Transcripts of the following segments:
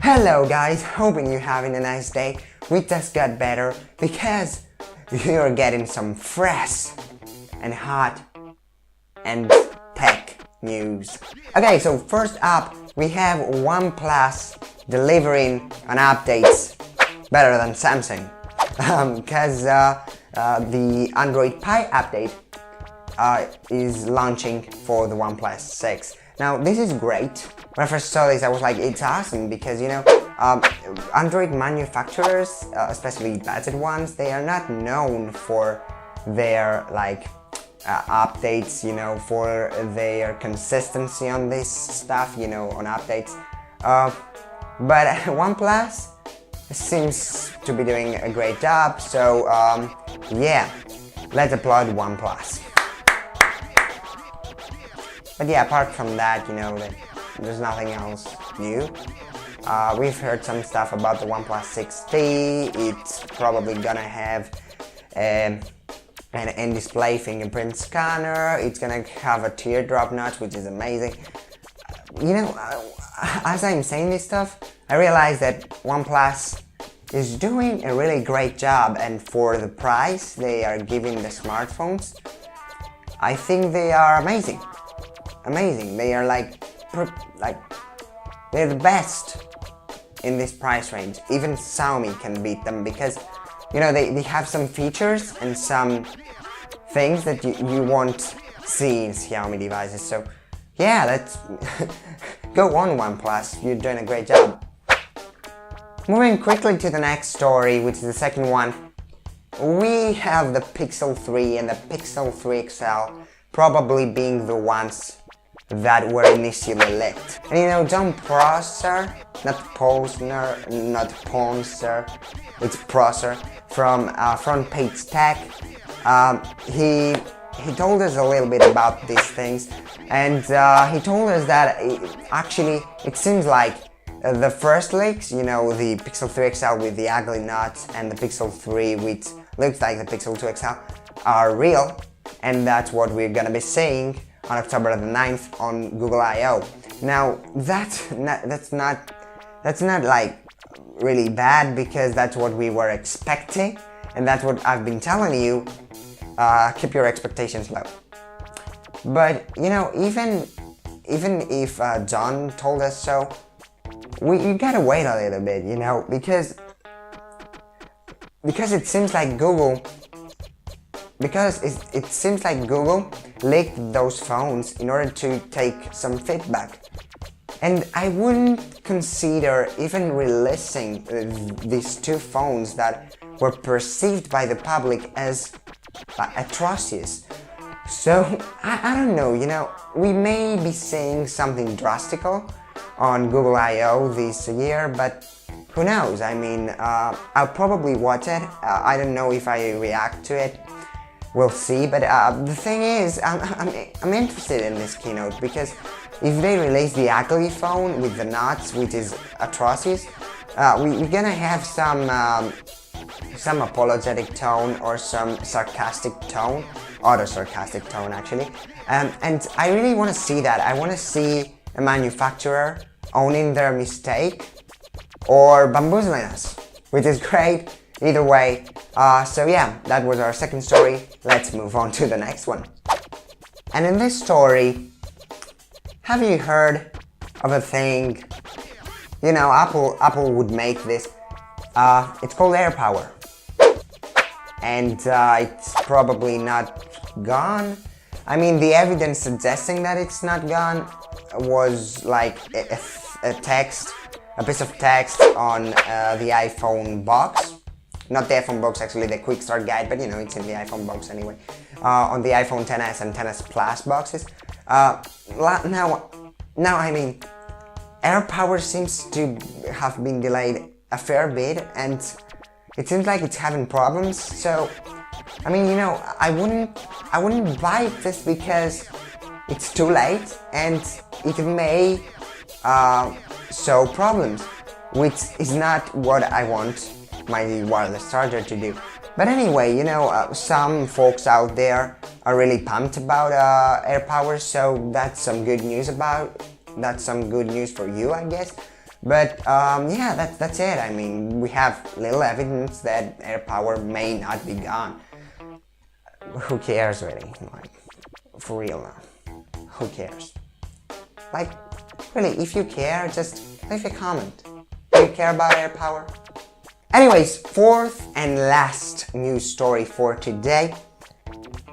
Hello guys, hoping you're having a nice day. We just got better because you're getting some fresh and hot and tech news. Okay, so first up we have OnePlus delivering an updates better than Samsung because the Android Pie update is launching for the OnePlus 6. Now this is great. When I first saw this I was like, it's awesome because Android manufacturers, especially budget ones, they are not known for their updates, for their consistency on this stuff, on updates. But OnePlus seems to be doing a great job, so yeah, let's applaud OnePlus. But yeah, apart from that, there's nothing else new. We've heard some stuff about the OnePlus 6T. It's probably gonna have an in-display fingerprint scanner. It's gonna have a teardrop notch, which is amazing. As I'm saying this stuff, I realize that OnePlus is doing a really great job, and for the price they are giving the smartphones, I think they are amazing. They are they're the best in this price range. Even Xiaomi can beat them because they have some features and some things that you won't see in Xiaomi devices. So yeah, let's go on OnePlus, you're doing a great job. Moving quickly to the next story, which is the second one, we have the Pixel 3 and the Pixel 3 XL probably being the ones that were initially leaked. And John Prosser, not Ponser, it's Prosser from Front Page Tech, he told us a little bit about these things, and he told us that it seems like the first leaks, the Pixel 3 XL with the ugly nuts and the Pixel 3 which looks like the Pixel 2 XL are real, and that's what we're gonna be seeing on October the 9th on Google I/O. Now that's not really bad because that's what we were expecting, and that's what I've been telling you. Keep your expectations low. But even if John told us so, we gotta wait a little bit, because it seems like Google. Because it seems like Google leaked those phones in order to take some feedback. And I wouldn't consider even releasing these two phones that were perceived by the public as atrocious. So, I don't know, we may be seeing something drastical on Google I/O this year, but who knows? I mean, I'll probably watch it. I don't know if I react to it. We'll see, but the thing is, I'm interested in this keynote because if they release the ugly phone with the nuts, which is atrocious, we're gonna have some apologetic tone or some sarcastic tone, auto-sarcastic tone actually, and I really want to see that. I want to see a manufacturer owning their mistake or bamboozling us, which is great. Either way, so yeah, that was our second story. Let's move on to the next one. And in this story, have you heard of a thing? Apple would make this. It's called AirPower, and it's probably not gone. I mean, the evidence suggesting that it's not gone was like a piece of text on the iPhone box. Not the iPhone box, actually, the quick start guide, but it's in the iPhone box anyway. On the iPhone XS and XS Plus boxes. Now, I mean, AirPower seems to have been delayed a fair bit, and it seems like it's having problems. So, I mean, I wouldn't buy this because it's too late, and it may show problems, which is not what I want my wireless charger to do. But anyway, some folks out there are really pumped about AirPower, so that's some good news for you, I guess. But yeah, that's it. I mean, we have little evidence that AirPower may not be gone. Who cares, really? Like, for real now. Who cares? Like, really, if you care, just leave a comment. Do you care about AirPower? Anyways, fourth and last news story for today.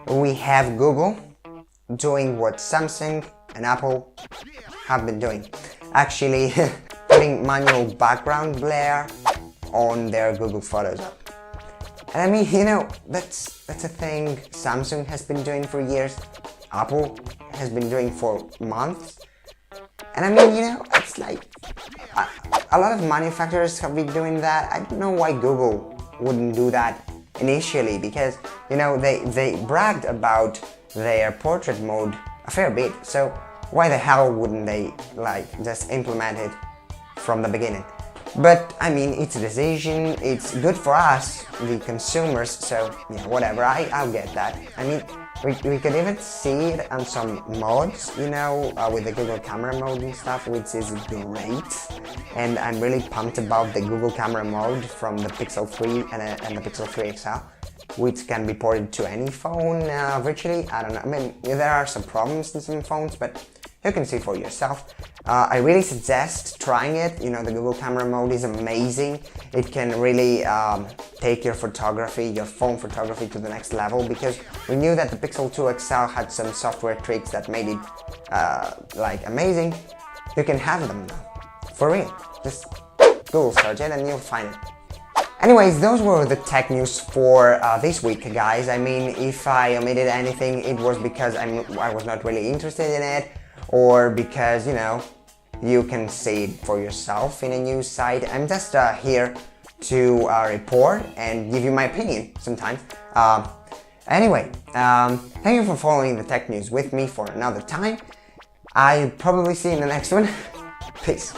We have Google doing what Samsung and Apple have been doing. Actually, putting manual background blur on their Google Photos app. And I mean, you know, that's a thing Samsung has been doing for years, Apple has been doing for months. And I mean, you know, it's like a lot of manufacturers have been doing that. I don't know why Google wouldn't do that initially, because, you know, they bragged about their portrait mode a fair bit. So why the hell wouldn't they like just implement it from the beginning? But I mean, it's a decision, it's good for us, the consumers, so yeah, whatever, I'll get that. I mean, we could even see it on some mods, you know, with the Google camera mode and stuff, which is great. And I'm really pumped about the Google camera mode from the Pixel 3 and the Pixel 3 XL, which can be ported to any phone virtually. I don't know, I mean, there are some problems in some phones, but you can see for yourself. I really suggest trying it. You know, the Google camera mode is amazing. It can really take your photography, your phone photography to the next level, because we knew that the Pixel 2 XL had some software tricks that made it like amazing. You can have them now, for real. Just Google search it and you'll find it. Anyways, those were the tech news for this week, guys. I mean, if I omitted anything, it was because I was not really interested in it, or because, you know, you can see it for yourself in a news site. I'm just here to report and give you my opinion sometimes. Anyway, thank you for following the tech news with me for another time. I'll probably see you in the next one. Peace.